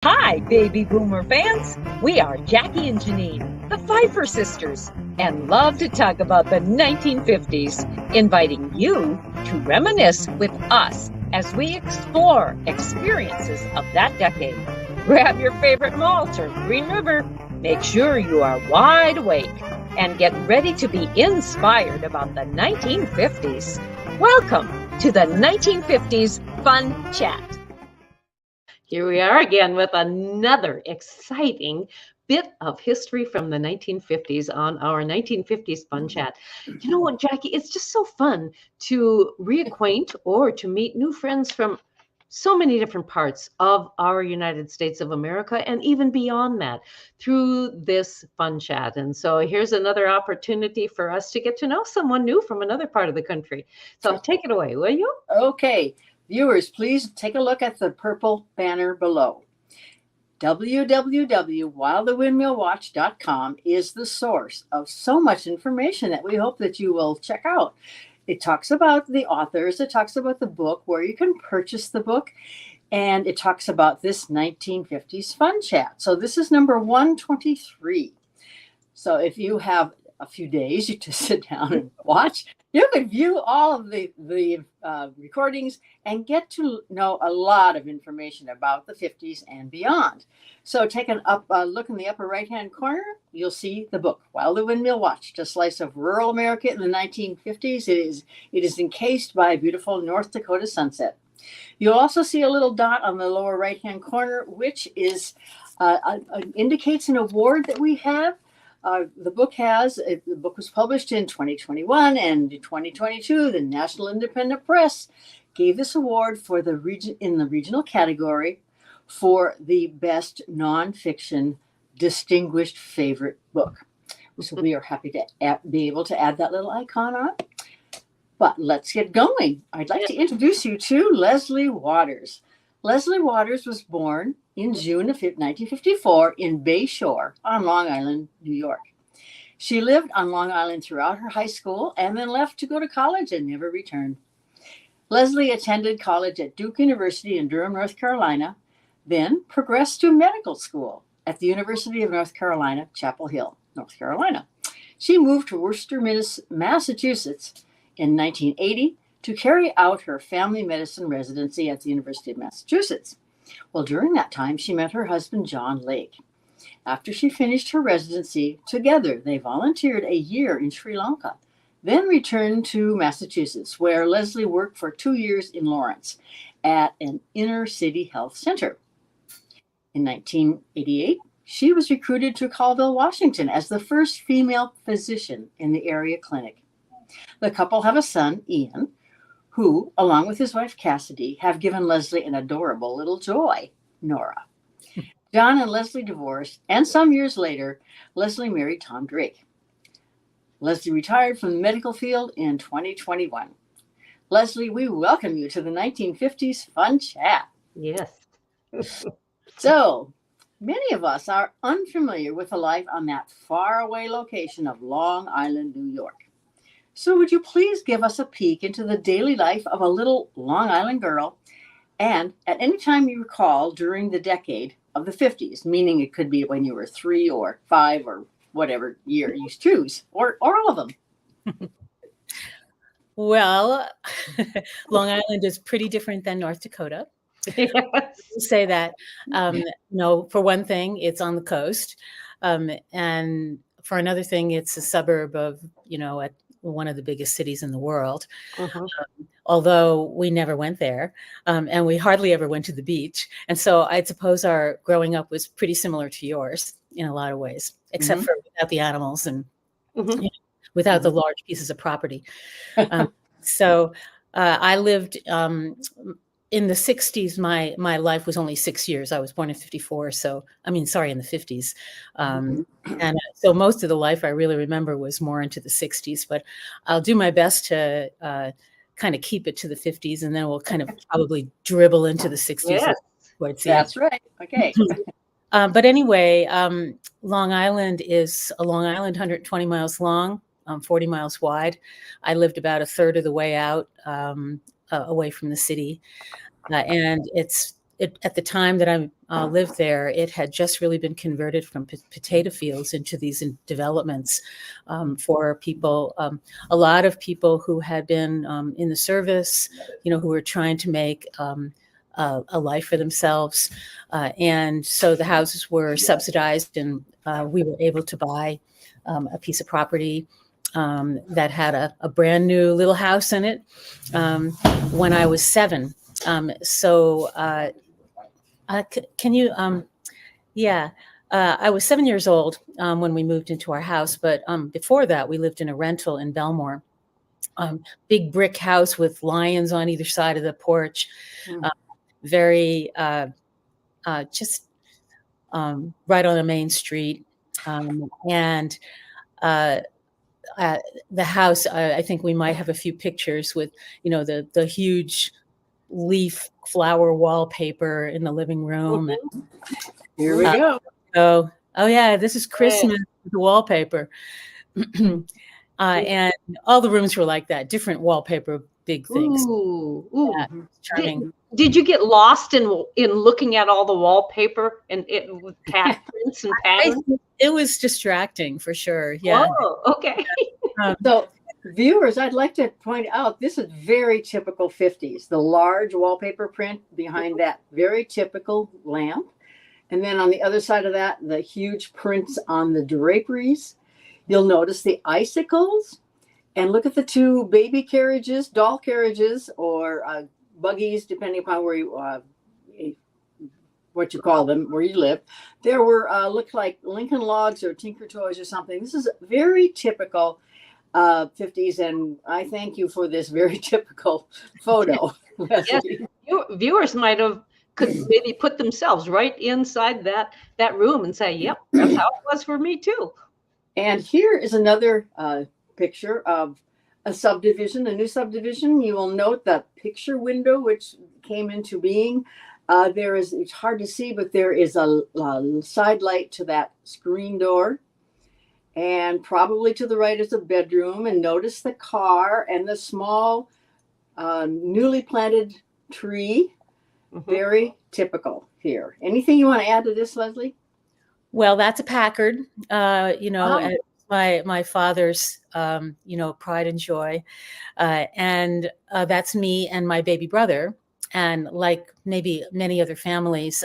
Hi, Baby Boomer fans. We are Jackie and Janine, the Pfeiffer sisters, and love to talk about the 1950s, inviting you to reminisce with us as we explore experiences of that decade. Grab your favorite malt or Green River. Make sure you are wide awake and get ready to be inspired about the 1950s. Welcome to the 1950s Fun Chat. Here we are again with another exciting bit of history from the 1950s on our 1950s Fun Chat. You know what, Jackie? It's just so fun to reacquaint or to meet new friends from so many different parts of our United States of America and even beyond that through this Fun Chat. And so here's another opportunity for us to get to know someone new from another part of the country. So take it away, will you? Okay. Viewers, please take a look at the purple banner below. www.whilethewindmillwatch.com is the source of so much information that we hope that you will check out. It talks about the authors, it talks about the book, where you can purchase the book, and it talks about this 1950s Fun Chat. So this is number 123. So if you have a few days to sit down and watch, you can view all of the recordings and get to know a lot of information about the 50s and beyond. So take a look in the upper right-hand corner. You'll see the book, While the Windmill Watched, a slice of rural America in the 1950s. It is encased by a beautiful North Dakota sunset. You'll also see a little dot on the lower right-hand corner, which is indicates an award that we have. The book was published in 2021, and in 2022, the National Independent Press gave this award for the regional category for the best nonfiction distinguished favorite book. So we are happy to be able to add that little icon on. But let's get going. I'd like to introduce you to Leslie Waters. Leslie Waters was born in June of 1954 in Bay Shore on Long Island, New York. She lived on Long Island throughout her high school and then left to go to college and never returned. Leslie attended college at Duke University in Durham, North Carolina, then progressed to medical school at the University of North Carolina, Chapel Hill, North Carolina. She moved to Worcester, Massachusetts in 1980 to carry out her family medicine residency at the University of Massachusetts. Well, during that time, she met her husband, John Lake. After she finished her residency, together they volunteered a year in Sri Lanka, then returned to Massachusetts, where Leslie worked for 2 years in Lawrence at an inner city health center. In 1988, she was recruited to Colville, Washington, as the first female physician in the area clinic. The couple have a son, Ian, who, along with his wife Cassidy, have given Leslie an adorable little joy, Nora. John and Leslie divorced, and some years later, Leslie married Tom Drake. Leslie retired from the medical field in 2021. Leslie, we welcome you to the 1950s Fun Chat. Yes. So, many of us are unfamiliar with the life on that faraway location of Long Island, New York. So would you please give us a peek into the daily life of a little Long Island girl, and at any time you recall during the decade of the 50s, meaning it could be when you were 3 or 5 or whatever year you choose, or all of them. Well, Long Island is pretty different than North Dakota. Yes. Say that. For one thing, it's on the coast. And for another thing, it's a suburb of, at one of the biggest cities in the world. Uh-huh. Although we never went there, and we hardly ever went to the beach. And so I suppose our growing up was pretty similar to yours in a lot of ways, except for without the animals and without the large pieces of property. So I lived in the 60s. My life was only 6 years. I was born in 54. In the 50s. And so most of the life I really remember was more into the 60s, but I'll do my best to kind of keep it to the 50s, and then we'll kind of probably dribble into the 60s. Yes, that's right. Okay. But anyway, Long Island is a Long Island, 120 miles long, 40 miles wide. I lived about a third of the way out, away from the city. And it's at the time that I lived there, it had just really been converted from potato fields into these developments for people. A lot of people who had been in the service, who were trying to make a life for themselves. And so the houses were subsidized, and we were able to buy a piece of property that had a brand new little house in it when I was 7. Can you, I was 7 years old when we moved into our house, but before that, we lived in a rental in Belmore. Big brick house with lions on either side of the porch. Very just right on a main street. And the house, I think we might have a few pictures with, the huge leaf flower wallpaper in the living room. Here we go. So, yeah, this is Christmas with the wallpaper. And all the rooms were like that, different wallpaper, big things. Ooh. Yeah, charming. Did you get lost in looking at all the wallpaper and with cat prints and patterns? It was distracting for sure. Yeah. Oh, okay. So, viewers, I'd like to point out this is very typical 50s. The large wallpaper print behind that very typical lamp. And then on the other side of that, the huge prints on the draperies. You'll notice the icicles. And look at the 2 baby carriages, doll carriages, or buggies, depending upon where you, what you call them, where you live. There were, looked like Lincoln Logs or Tinker Toys or something. This is very typical 50s, and I thank you for this very typical photo. Yes, viewers could maybe put themselves right inside that room and say, yep, that's how it was for me too. And here is another picture of a subdivision, a new subdivision. You will note the picture window, which came into being. It's hard to see, but there is a side light to that screen door. And probably to the right is a bedroom. And notice the car and the small newly planted tree. Very typical here. Anything you want to add to this, Leslie? Well, that's a Packard, my father's, pride and joy. And that's me and my baby brother. And like maybe many other families,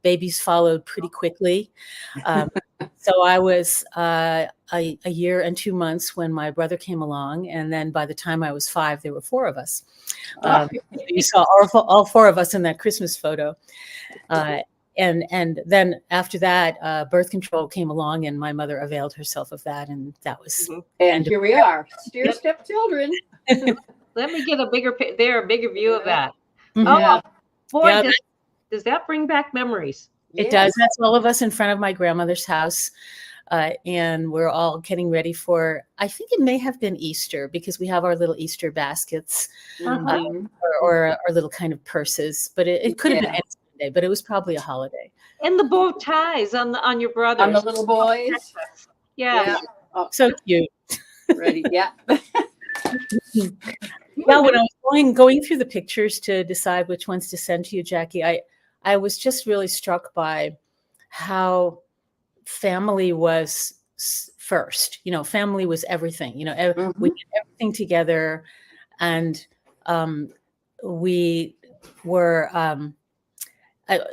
babies followed pretty quickly. So I was a year and 2 months when my brother came along. And then by the time I was 5, there were 4 of us. You saw all 4 of us in that Christmas photo. And then after that, birth control came along, and my mother availed herself of that. And that was. And here we are, stair-step children. Let me get a bigger view of that. Yeah. Oh, boy, Yeah, does that bring back memories? It does. That's all of us in front of my grandmother's house. And we're all getting ready for, I think it may have been Easter, because we have our little Easter baskets or our little kind of purses. But it could have been any Sunday, but it was probably a holiday. And the bow ties on your brothers. On the little boys. Yeah. Oh, So cute. ready. Yeah. Yeah, when I was going through the pictures to decide which ones to send to you, Jackie, I was just really struck by how family was first. Family was everything. We did everything together, and we were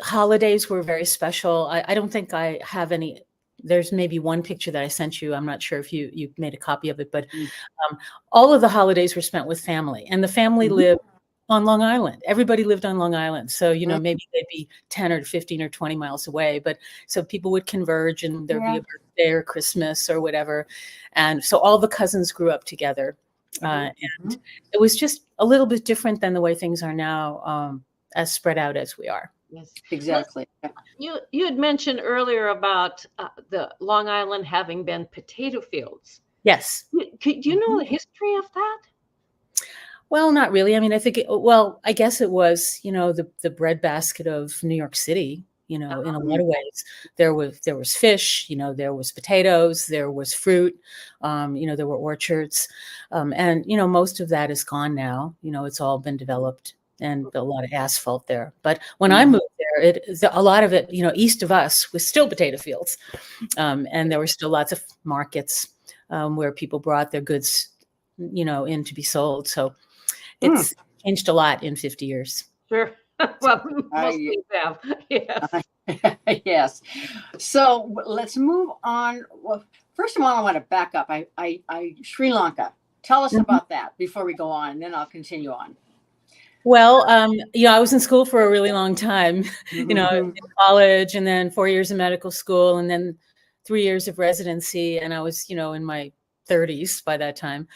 holidays were very special. I don't think I have any. There's maybe one picture that I sent you. I'm not sure if you made a copy of it, but all of the holidays were spent with family, and the family lived on Long Island. Everybody lived on Long Island. So, maybe they'd be 10 or 15 or 20 miles away, but so people would converge, and there'd be a birthday or Christmas or whatever. And so all the cousins grew up together. And it was just a little bit different than the way things are now, as spread out as we are. Yes, exactly. You had mentioned earlier about the Long Island having been potato fields. Yes. Do you know the history of that? Well, not really. I mean, I think, I guess it was, the breadbasket of New York City, in a lot of ways. There was fish, there was potatoes, there was fruit, there were orchards. And, most of that is gone now. It's all been developed and a lot of asphalt there. But when I moved A lot of it, east of us was still potato fields. And there were still lots of markets where people brought their goods, in to be sold. So it's changed a lot in 50 years. Sure. Well, most things have. Yes. Yes. So let's move on. Well, first of all, I want to back up. Sri Lanka. Tell us about that before we go on, and then I'll continue on. Well, I was in school for a really long time, in college, and then 4 years of medical school, and then 3 years of residency. And I was, in my 30s by that time,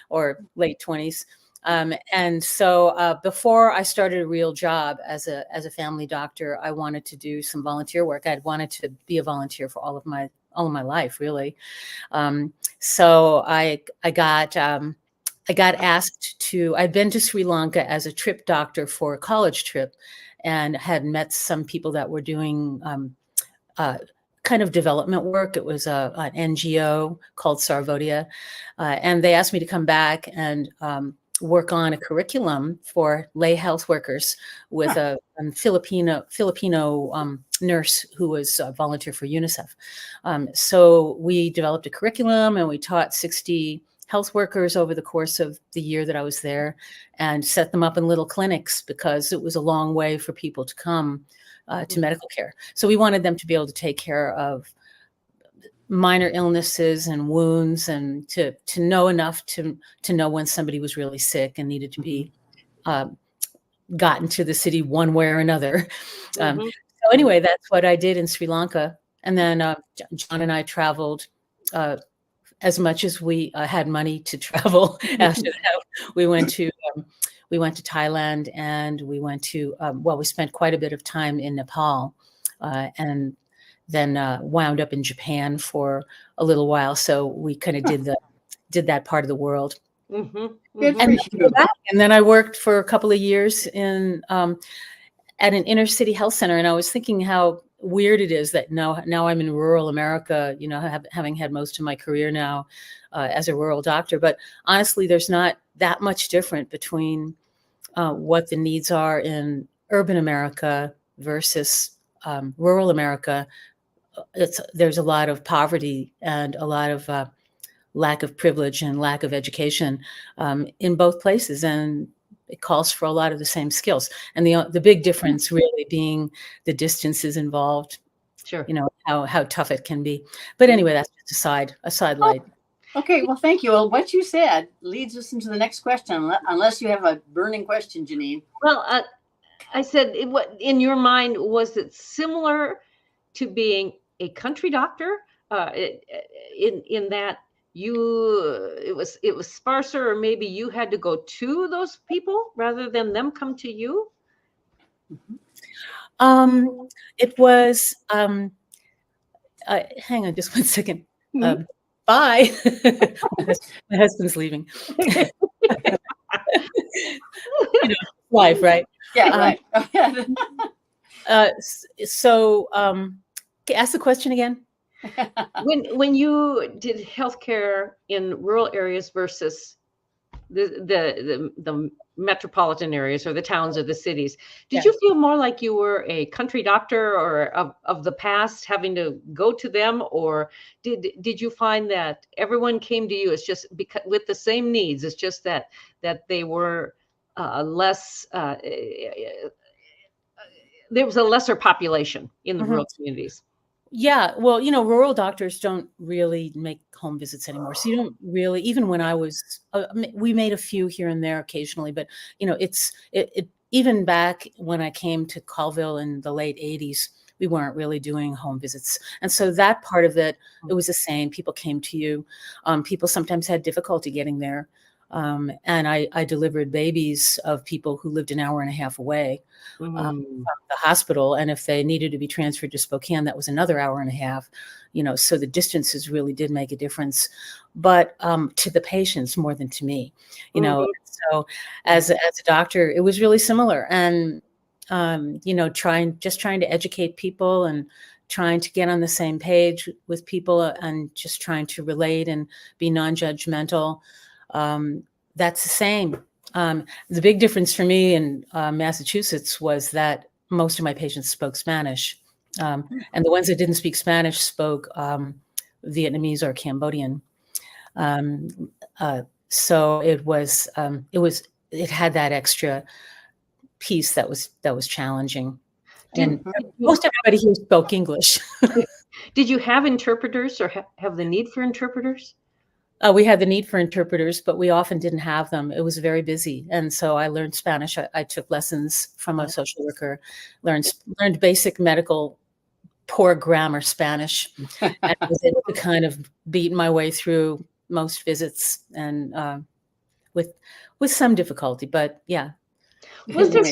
or late 20s. And so before I started a real job as a family doctor, I wanted to do some volunteer work. I'd wanted to be a volunteer for all of my life, really. So I got asked to. I'd been to Sri Lanka as a trip doctor for a college trip, and had met some people that were doing kind of development work. It was an NGO called Sarvodia, and they asked me to come back and work on a curriculum for lay health workers with a Filipino nurse who was a volunteer for UNICEF. So we developed a curriculum, and we taught 60 health workers over the course of the year that I was there, and set them up in little clinics because it was a long way for people to come to medical care. So we wanted them to be able to take care of minor illnesses and wounds, and to know enough to know when somebody was really sick and needed to be gotten to the city one way or another. So anyway, that's what I did in Sri Lanka. And then John and I traveled as much as we had money to travel. After that, we went to Thailand, and we went to we spent quite a bit of time in Nepal, and then wound up in Japan for a little while. So we kind of did that part of the world. And then I worked for a couple of years in at an inner city health center, and I was thinking how weird it is that now I'm in rural America, having had most of my career now as a rural doctor. But honestly, there's not that much different between what the needs are in urban America versus rural America. There's a lot of poverty and a lot of lack of privilege and lack of education in both places, and it calls for a lot of the same skills. And the big difference really being the distances involved. Sure. How tough it can be. But anyway, that's just a sidelight. Okay, well, thank you. Well, what you said leads us into the next question, unless you have a burning question, Janine. Well, I said, what in your mind, was it similar to being a country doctor in that it was sparser, or maybe you had to go to those people rather than them come to you? It was hang on just one second. Bye. My husband's leaving. Life, right? Yeah, right. So ask the question again. When you did healthcare in rural areas versus the metropolitan areas or the towns or the cities, did you feel more like you were a country doctor or of the past, having to go to them, or did you find that everyone came to you? It's just because with the same needs. It's just that they were less. There was a lesser population in the rural communities. Yeah, well, rural doctors don't really make home visits anymore. So you don't really, even when I was, we made a few here and there occasionally, but even back when I came to Colville in the late 80s, we weren't really doing home visits. And so that part of it was the same. People came to you. People sometimes had difficulty getting there. And I delivered babies of people who lived an hour and a half away from the hospital. And if they needed to be transferred to Spokane, that was another hour and a half, so the distances really did make a difference, but to the patients more than to me, So as a doctor, it was really similar. And, trying to educate people and trying to get on the same page with people and just trying to relate and be non-judgmental. That's the same. The big difference for me in Massachusetts was that most of my patients spoke Spanish. And the ones that didn't speak Spanish spoke Vietnamese or Cambodian. So it had that extra piece that was challenging. And most everybody here spoke English. Did you have interpreters or have the need for interpreters? We had the need for interpreters, but we often didn't have them. It was very busy. And so I learned Spanish. I took lessons from a social worker, learned basic medical, poor grammar Spanish, and was able to kind of beat my way through most visits, and with some difficulty, but yeah. Was there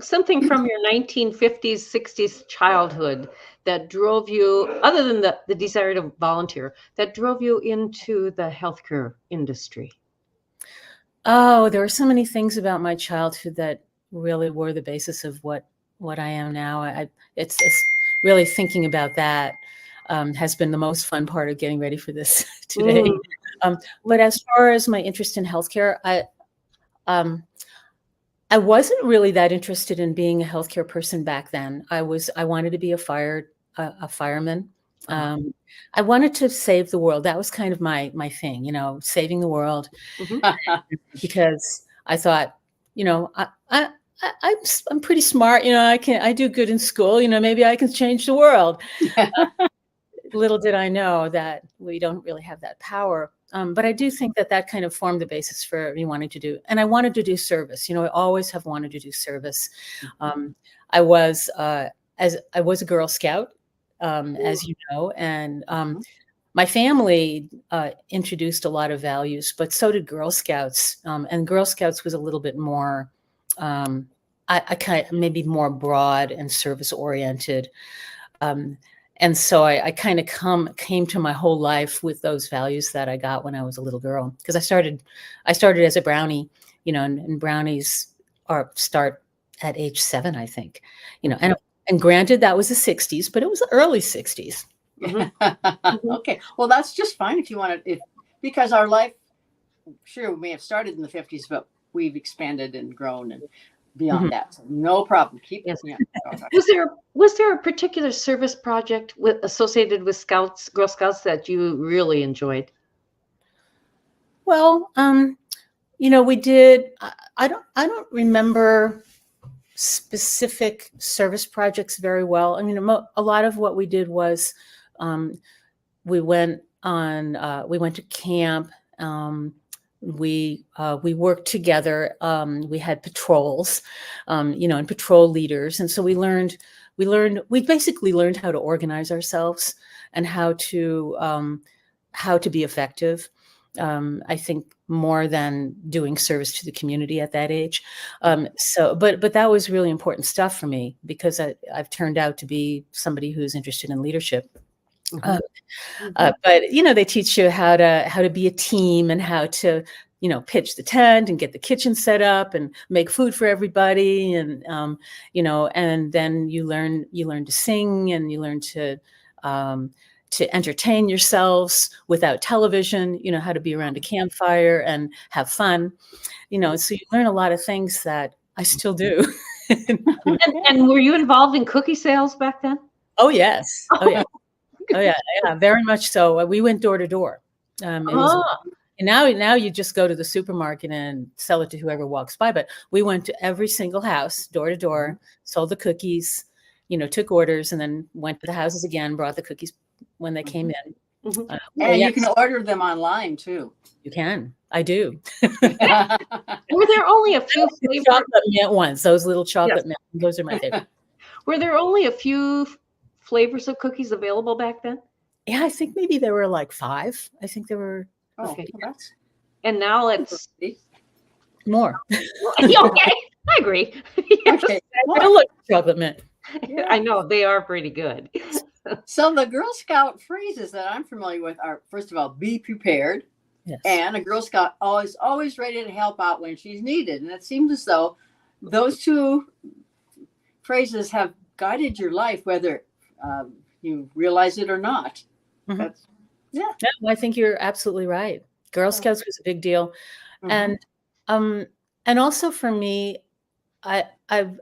something from your 1950s, 60s childhood that drove you, other than the desire to volunteer, that drove you into the healthcare industry? Oh, there are so many things about my childhood that really were the basis of what I am now. It's really thinking about that has been the most fun part of getting ready for this today. But as far as my interest in healthcare, I wasn't really that interested in being a healthcare person back then. I wanted to be a fireman. I wanted to save the world. That was kind of my thing, saving the world, because I thought, I'm pretty smart. I do good in school. Maybe I can change the world. Little did I know that we don't really have that power. But I do think that kind of formed the basis for me wanting to do, and I wanted to do service. I always have wanted to do service. I was a Girl Scout, as you know, and my family introduced a lot of values, but so did Girl Scouts. And Girl Scouts was a little bit more, I kind of maybe more broad and service oriented. And so I kind of came to my whole life with those values that I got when I was a little girl. Because I started as a brownie, and brownies start at age 7, I think, and granted that was the 60s, but it was the early 60s. Okay, well that's just fine if you want to, because our life, sure, we may have started in the 50s, but we've expanded and grown and beyond that. So no problem. Keep yeah. Was there a particular service project associated with Girl Scouts that you really enjoyed? Well, we did. I don't remember specific service projects very well. I mean, a lot of what we did was we went to camp. We worked together. We had patrols, and patrol leaders. And so we basically learned how to organize ourselves and how to be effective. I think more than doing service to the community at that age. But that was really important stuff for me, because I've turned out to be somebody who's interested in leadership. But they teach you how to be a team and how to pitch the tent and get the kitchen set up and make food for everybody, and and then you learn to sing, and you learn to entertain yourselves without television, how to be around a campfire and have fun, so you learn a lot of things that I still do. and were you involved in cookie sales back then? Oh yes. Oh yeah. Oh yeah, very much so. We went door to door. And now you just go to the supermarket and sell it to whoever walks by. But we went to every single house, door to door, sold the cookies, took orders, and then went to the houses again, brought the cookies when they came in. And you can order them online too. You can. I do. Were there only a few flavors? Chocolate mint ones, those little chocolate mint. Those are my favorite. Were there only a few flavors of cookies available back then? Yeah, I think maybe there were like 5. I think there were. Okay. And now it's more. Okay, I agree. Yes. Okay. I look chocolate mint. Yeah. I know they are pretty good. So the Girl Scout phrases that I'm familiar with are, first of all, be prepared. Yes. And a Girl Scout always ready to help out when she's needed. And it seems as though those two phrases have guided your life, whether you realize it or not. Yeah, I think you're absolutely right. Girl Scouts was a big deal. And also for me, I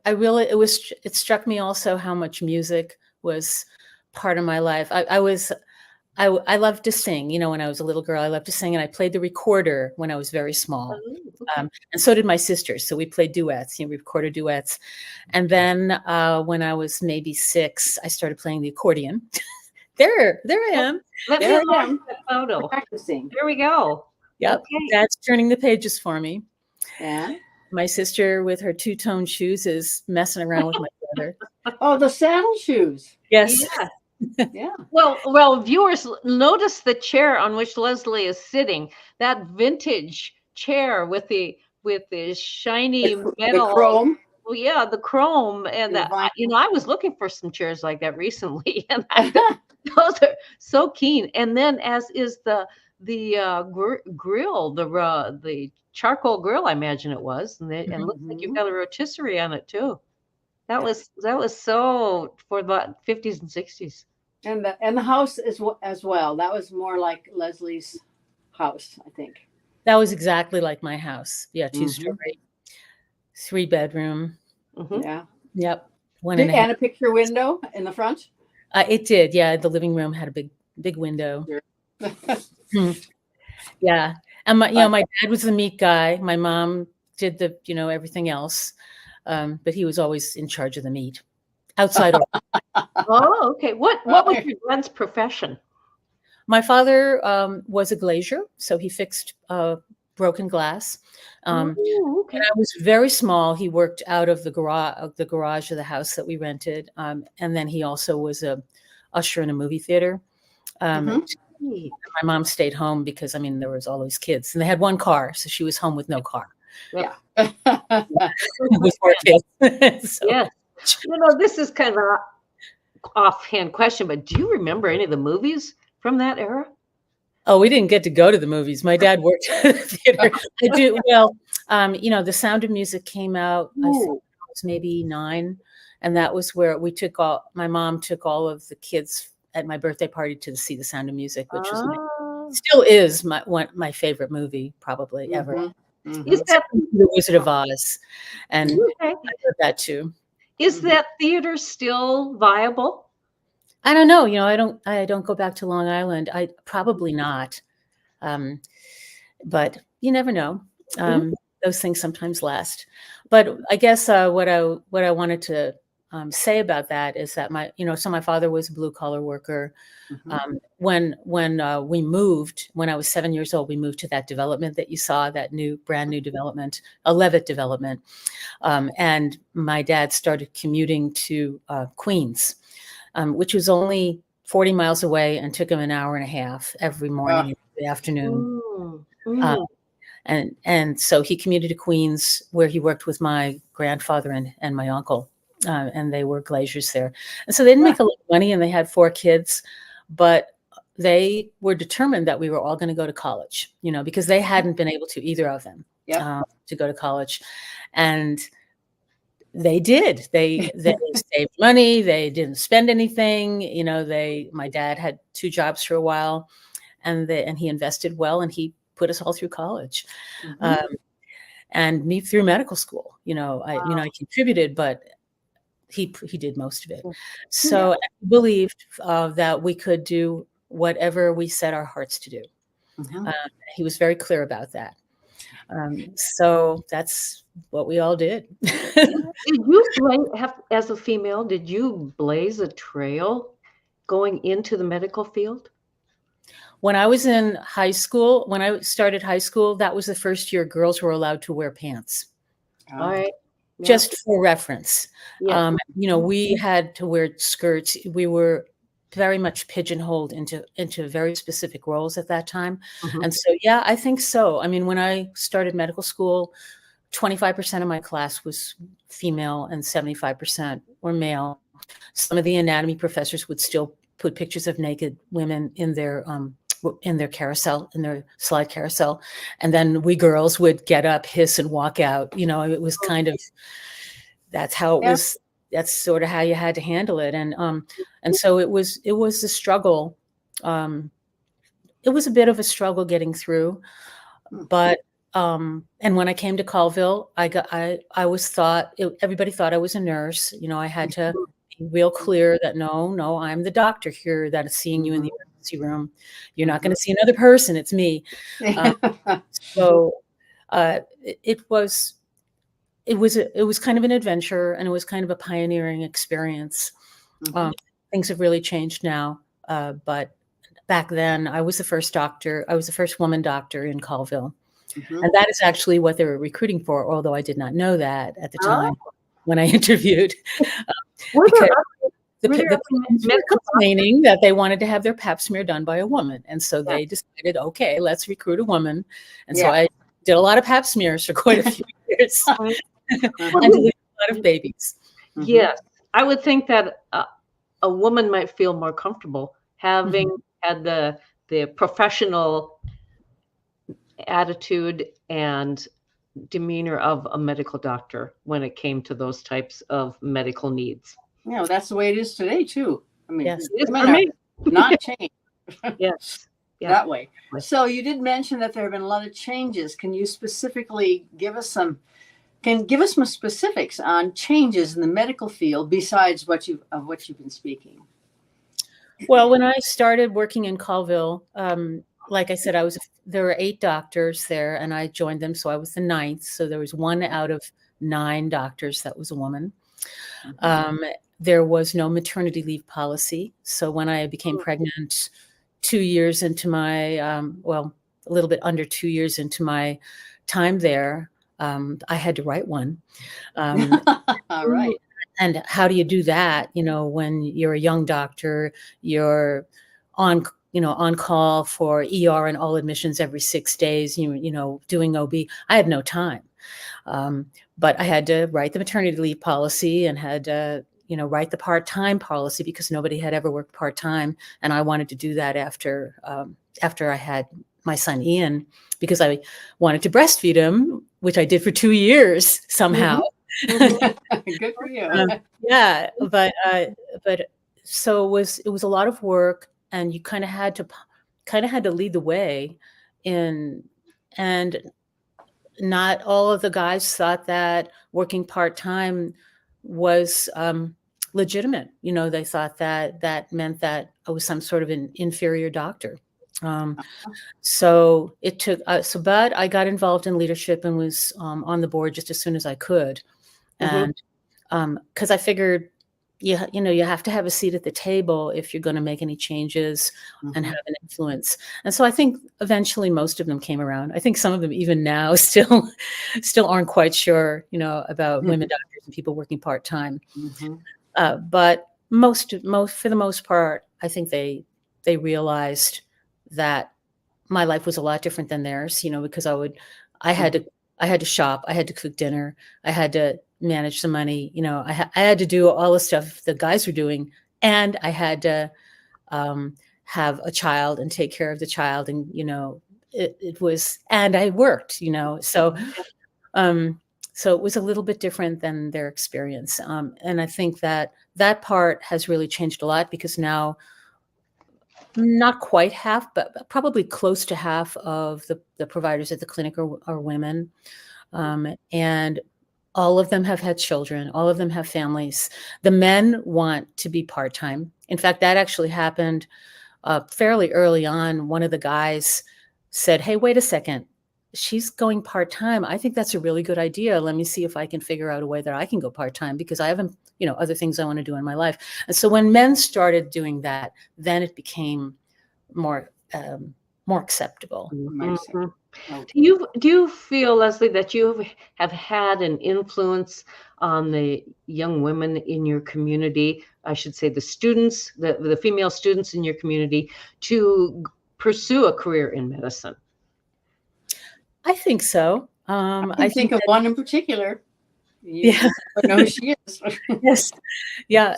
really, it struck me also how much music was part of my life. I loved to sing, when I was a little girl. I loved to sing, and I played the recorder when I was very small. Oh, okay. And so did my sisters. So we played duets, we recorded duets. And then when I was maybe 6, I started playing the accordion. There I am. Let There me I am. look at the photo. Practicing. There we go. Yep. Okay. Dad's turning the pages for me. Yeah. My sister with her 2-tone shoes is messing around with my brother. Oh, the saddle shoes. Yes. Yeah. Yeah. Well, viewers, notice the chair on which Leslie is sitting. That vintage chair with the shiny The metal. chrome. Well, yeah, the chrome and The that. vinyl. I was looking for some chairs like that recently, and those are so keen. And then, as is the grill, the charcoal grill, I imagine it was, and it looks like you've got a rotisserie on it too. That was so for the 50s and 60s. And the house as well. That was more like Leslie's house, I think. That was exactly like my house. Yeah, 2-story, 3-bedroom. Yeah. Yep. And a picture window in the front. It did. Yeah, the living room had a big window. Yeah, and my dad was the meat guy. My mom did the everything else, but he was always in charge of the meat. Outside. Oh, okay. What was your dad's profession? My father was a glazier, so he fixed broken glass. Okay. When I was very small, he worked out of the garage of the house that we rented, and then he also was a usher in a movie theater. My mom stayed home because there was all those kids, and they had one car, so she was home with no car. Yeah. With 4 kids. So. Yeah. This is kind of an offhand question, but do you remember any of the movies from that era? Oh, we didn't get to go to the movies. My dad worked at the theater. I do. Well, The Sound of Music came out, I think I was maybe 9. And that was where my mom took all of the kids at my birthday party to see The Sound of Music, which still is my favorite movie probably ever. Is that The Wizard of Oz? And I heard that too. Is that theater still viable? I don't know. I don't go back to Long Island. I probably not. But you never know. Those things sometimes last. But I guess what I wanted to say about that is that my father was a blue collar worker. When we moved, when I was 7 years old, we moved to that development that you saw, that brand new development, a Levitt development. And my dad started commuting to Queens, which was only 40 miles away and took him an hour and a half every morning and the afternoon. And so he commuted to Queens, where he worked with my grandfather and my uncle. And they were glaziers there. And so they didn't make a lot of money, and they had 4 kids, but they were determined that we were all going to go to college, because they hadn't been able to, either of them, to go to college. And they did. They saved money. They didn't spend anything. My dad had 2 jobs for a while, and he invested well, and he put us all through college. And me through medical school. I contributed, but he did most of it. So I believed that we could do whatever we set our hearts to do. He was very clear about that. So that's what we all did. Did you as a female, did you blaze a trail going into the medical field? When I was in high school, when I started high school, that was the first year girls were allowed to wear pants. All right. Just for reference. Yeah. We had to wear skirts. We were very much pigeonholed into very specific roles at that time. And so, yeah, I think so. When I started medical school, 25% of my class was female and 75% were male. Some of the anatomy professors would still put pictures of naked women in their carousel, in their slide carousel. And then we girls would get up, hiss, and walk out. It was kind of, that's how it was. That's sort of how you had to handle it. And so it was a struggle. It was a bit of a struggle getting through, but And when I came to Colville, everybody thought I was a nurse. I had to be real clear that no, I'm the doctor here that is seeing you in the emergency room. You're not going to see another person. It's me. So it was kind of an adventure, and it was kind of a pioneering experience. Things have really changed now, but back then I was the first doctor. I was the first woman doctor in Colville. And that is actually what they were recruiting for, although I did not know that at the time when I interviewed. Because the were complaining that they wanted to have their pap smear done by a woman. And so they decided, okay, let's recruit a woman. And so I did a lot of pap smears for quite a few years and delivered a lot of babies. Yes. I would think that a woman might feel more comfortable having had the professional attitude and demeanor of a medical doctor when it came to those types of medical needs. Yeah, well, that's the way it is today too. I mean, yes, not changed. Yes, that way. So you did mention that there have been a lot of changes. Can you specifically give us some specifics on changes in the medical field besides what you've been speaking? Well, when I started working in Colville, like I said, there were 8 doctors there, and I joined them, so I was the 9th. So there was 1 out of 9 doctors that was a woman. There was no maternity leave policy. So when I became pregnant 2 years into my, a little bit under 2 years into my time there, I had to write one. All right. And how do you do that? When you're a young doctor, you're on call for ER and all admissions every 6 days, doing OB. I had no time. But I had to write the maternity leave policy and had to, write the part-time policy because nobody had ever worked part-time. And I wanted to do that after I had my son, Ian, because I wanted to breastfeed him, which I did for 2 years somehow. Good for you. But so it was a lot of work, and you kind of had to lead the way and not all of the guys thought that working part-time was legitimate. They thought that meant that I was some sort of an inferior doctor. So it took, but I got involved in leadership and was on the board just as soon as I could. And because I figured, you have to have a seat at the table if you're going to make any changes and have an influence. And so I think eventually most of them came around. I think some of them even now still aren't quite sure, about women doctors and people working part-time. But most for the most part, I think they realized that my life was a lot different than theirs, because I had to shop, I had to cook dinner, I had to manage the money, I had to do all the stuff the guys were doing, and I had to have a child and take care of the child, and it was, and I worked, so so it was a little bit different than their experience, and I think that part has really changed a lot, because now not quite half, but probably close to half of the providers at the clinic are women. And all of them have had children. All of them have families. The men want to be part-time. In fact, that actually happened fairly early on. One of the guys said, "Hey, wait a second. She's going part-time. I think that's a really good idea. Let me see if I can figure out a way that I can go part-time, because I haven't, other things I want to do in my life." And so when men started doing that, then it became more acceptable. Do you feel, Leslie, that you have had an influence on the young women in your community? I should say the students, the female students in your community, to pursue a career in medicine? I think so. I think of one in particular. You know who she is. Yes. Yeah.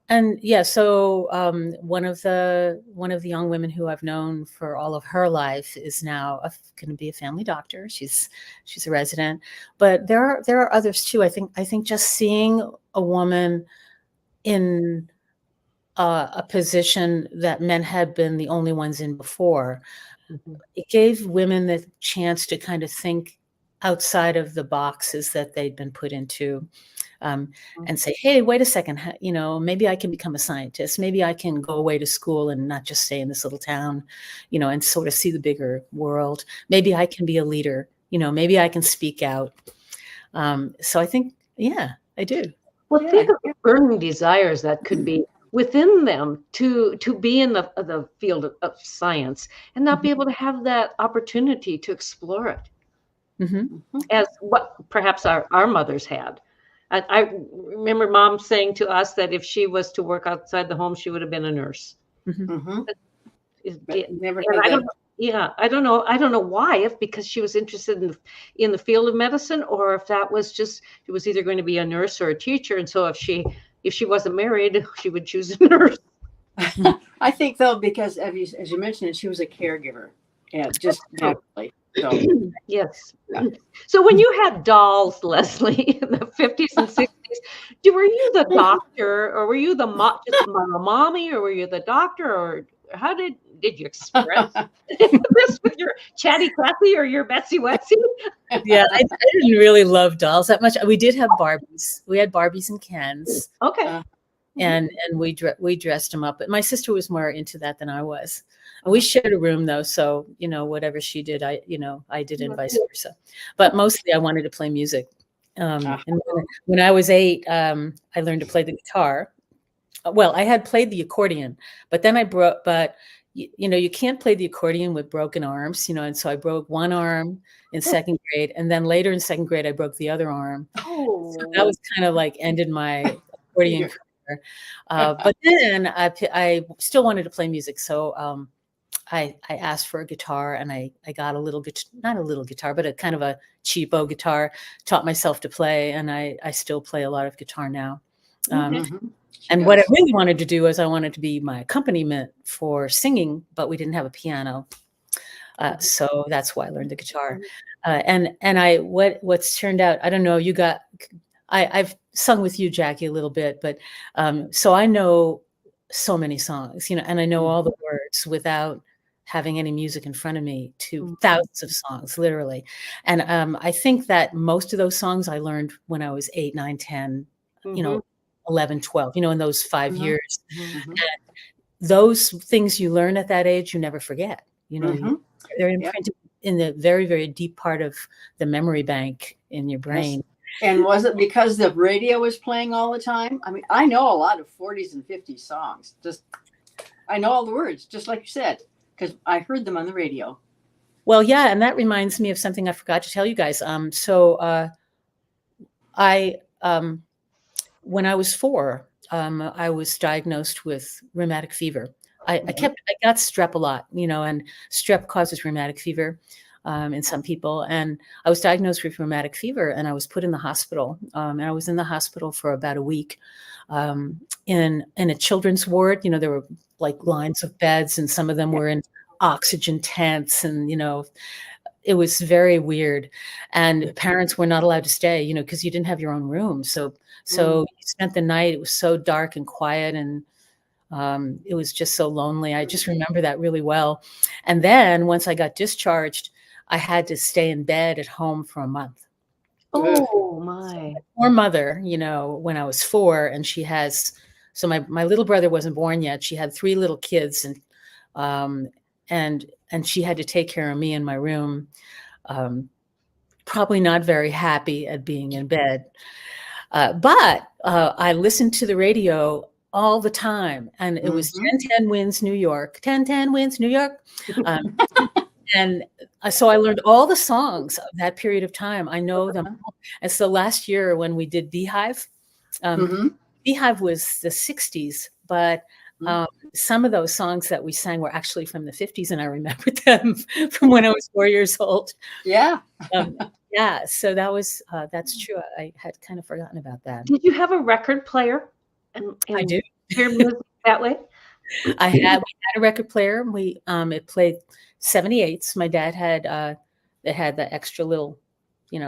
And yeah, so one of the young women who I've known for all of her life is now going to be a family doctor. She's a resident, but there are others too. I think just seeing a woman in a position that men had been the only ones in before, it gave women the chance to kind of think outside of the boxes that they'd been put into, and say, hey, wait a second, maybe I can become a scientist. Maybe I can go away to school and not just stay in this little town, and sort of see the bigger world. Maybe I can be a leader, maybe I can speak out. So I think, yeah, I do. Well, think of the burning desires that could be within them to be in the field of science and not be able to have that opportunity to explore it, as what perhaps our mothers had. I remember Mom saying to us that if she was to work outside the home, she would have been a nurse. I don't know why, if because she was interested in the field of medicine, or if that was just, she was either going to be a nurse or a teacher. And so if she wasn't married, she would choose a nurse. I think though, because as you mentioned, she was a caregiver. Yeah, just naturally. So. Yes. Yeah. So when you had dolls, Leslie, in the 50s and 60s, were you the doctor, or were you the mommy, or were you the doctor, or how did you express this with your Chatty Cathy or your Betsy Wetsy? Yeah, I didn't really love dolls that much. We did have Barbies. We had Barbies and Kens. Okay. And we dressed them up. But my sister was more into that than I was. We shared a room though, so whatever she did, I did, and vice versa. But mostly I wanted to play music. And when I was 8, I learned to play the guitar. Well, I had played the accordion, but then I broke. But you can't play the accordion with broken arms, and so I broke one arm in 2nd grade, and then later in 2nd grade I broke the other arm. So that was kind of like ended my accordion career. But then I still wanted to play music, so I asked for a guitar, and I got not a little guitar, but a kind of a cheapo guitar. Taught myself to play, and I still play a lot of guitar now. And what I really wanted to do is I wanted to be my accompaniment for singing, but we didn't have a piano. So that's why I learned the guitar. And what's turned out, I don't know, I've sung with you, Jackie, a little bit, but so I know so many songs, and I know all the words without having any music in front of me, to thousands of songs, literally. And I think that most of those songs I learned when I was 8, 9, 10, 11, 12, in those 5 years. And those things you learn at that age, you never forget. They're imprinted in the very, very deep part of the memory bank in your brain. Yes. And was it because the radio was playing all the time? I mean, I know a lot of 40s and 50s songs. I know all the words, just like you said, because I heard them on the radio. Well, yeah, and that reminds me of something I forgot to tell you guys. When I was 4, I was diagnosed with rheumatic fever. I got strep a lot, and strep causes rheumatic fever in some people. And I was diagnosed with rheumatic fever, and I was put in the hospital. And I was in the hospital for about a week in a children's ward. There were like lines of beds, and some of them were in oxygen tents, and it was very weird. And parents were not allowed to stay, because you didn't have your own room. So you spent the night. It was so dark and quiet, and it was just so lonely. I just remember that really well. And then once I got discharged, I had to stay in bed at home for a month. Oh my! Poor mother, when I was 4, and she has. So my little brother wasn't born yet. She had 3 little kids, and she had to take care of me in my room. Probably not very happy at being in bed. But I listened to the radio all the time, and it was 10-10 wins New York, 10-10 wins New York. And so I learned all the songs of that period of time. I know them all. And so last year when we did Beehive, Beehive was the 60s, but some of those songs that we sang were actually from the 50s, and I remembered them from when I was 4 years old. Yeah. Yeah, so that's true. I had kind of forgotten about that. Did you have a record player? And I do. Hear music that way? We had a record player. It played 78s. My dad had it had the extra little, thing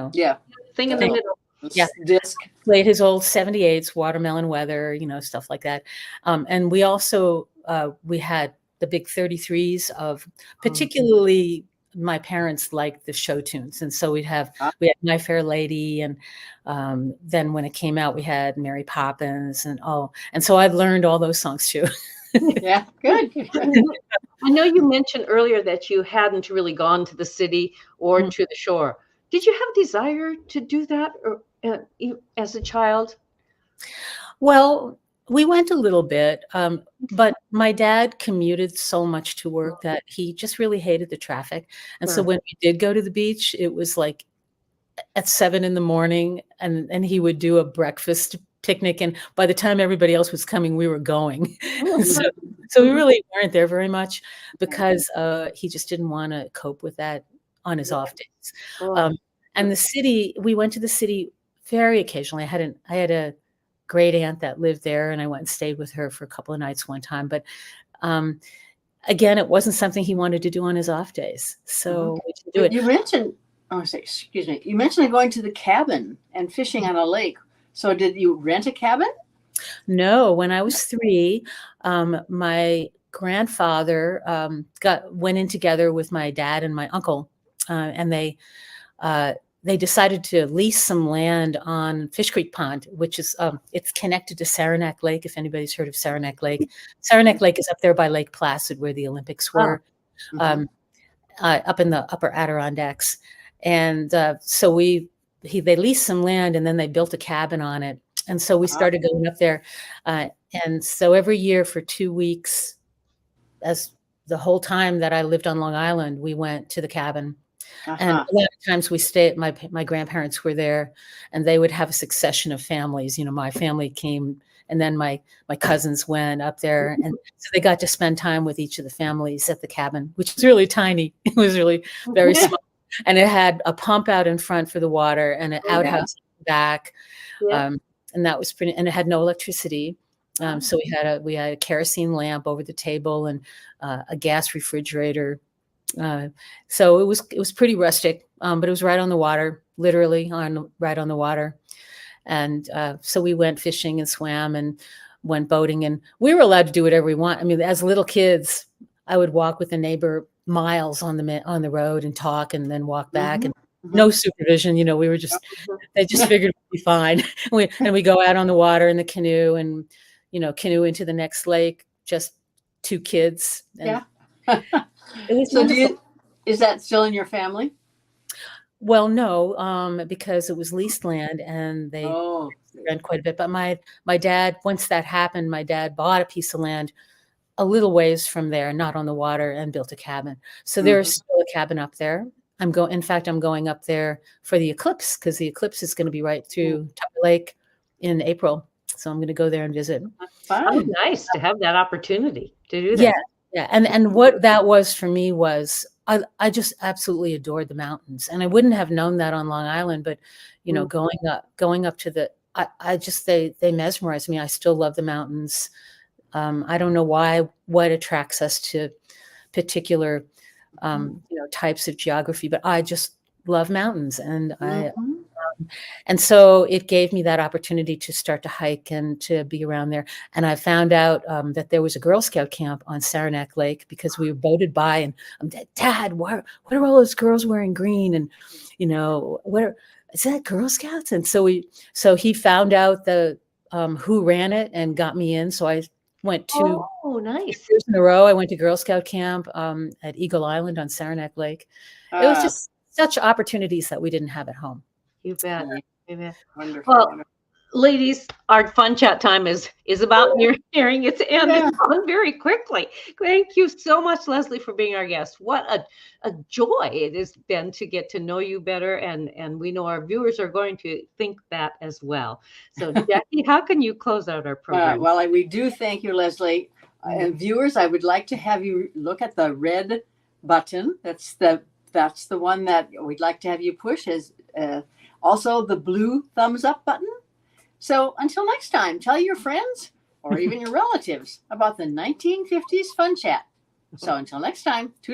in the middle. Yeah, disc. Played his old 78s, Watermelon Weather, stuff like that. And we also we had the big 33s of particularly my parents liked the show tunes. And so we had My Fair Lady. And then when it came out, we had Mary Poppins and so I learned all those songs too. Yeah, good. I know you mentioned earlier that you hadn't really gone to the city or to the shore. Did you have a desire to do that or, as a child? Well, we went a little bit, but my dad commuted so much to work that he just really hated the traffic. And so when we did go to the beach, it was like at 7 a.m, and he would do a breakfast picnic. And by the time everybody else was coming, we were going. So we really weren't there very much because he just didn't want to cope with that on his off days. And the city, we went to the city very occasionally. I had a great aunt that lived there, and I went and stayed with her for a couple of nights one time. But again, it wasn't something he wanted to do on his off days. So we didn't do it. You mentioned, excuse me, you mentioned going to the cabin and fishing on a lake. So did you rent a cabin? No, when I was 3, my grandfather went in together with my dad and my uncle, and they decided to lease some land on Fish Creek Pond, which is it's connected to Saranac Lake. If anybody's heard of Saranac Lake, Saranac Lake is up there by Lake Placid, where the Olympics were, up in the upper Adirondacks. And so they leased some land, and then they built a cabin on it. And so we started going up there. And so every year for 2 weeks, as the whole time that I lived on Long Island, we went to the cabin. And a lot of times we stayed, my grandparents were there, and they would have a succession of families. You know, my family came, and then my cousins went up there. And so they got to spend time with each of the families at the cabin, which was really tiny. It was really very small. And it had a pump out in front for the water and an outhouse in the back. And that was pretty, and it had no electricity. So we had a kerosene lamp over the table and a gas refrigerator. So it was pretty rustic, but it was right on the water, literally right on the water. And so we went fishing and swam and went boating, and we were allowed to do whatever we want. I mean, as little kids, I would walk with a neighbor miles on the road and talk, and then walk back, and no supervision. You know, we were they just figured we'd be fine. And we go out on the water in the canoe, and canoe into the next lake, just 2 kids. And it was so is that still in your family? Well, no, because it was leased land, and they rent quite a bit. But my dad, once that happened, my dad bought a piece of land a little ways from there, not on the water, and built a cabin. So there's still a cabin up there. I'm going up there for the eclipse, because the eclipse is going to be right through Tucker Lake in April. So I'm going to go there and visit. Oh, nice to have that opportunity to do that. Yeah. And what that was for me was I just absolutely adored the mountains, and I wouldn't have known that on Long Island, but going up to they mesmerized me. I still love the mountains. I don't know what attracts us to particular types of geography, but I just love mountains, and and so it gave me that opportunity to start to hike and to be around there. And I found out that there was a Girl Scout camp on Saranac Lake, because we were boated by, and I'm Dad, what are all those girls wearing green? And what is that, Girl Scouts? And so he found out who ran it and got me in. So I went to nice. 2 years in a row. I went to Girl Scout camp at Eagle Island on Saranac Lake. It was just such opportunities that we didn't have at home. You bet. Wonderful. Well, ladies, our fun chat time is about nearing its end. It's gone very quickly. Thank you so much, Leslie, for being our guest. What a joy it has been to get to know you better, and we know our viewers are going to think that as well. So, Jackie, how can you close out our program? Well, we do thank you, Leslie. And viewers, I would like to have you look at the red button. That's the one that we'd like to have you push. Also the blue thumbs up button. So until next time, tell your friends or even your relatives about the 1950s Fun Chat. So until next time, toodaloo.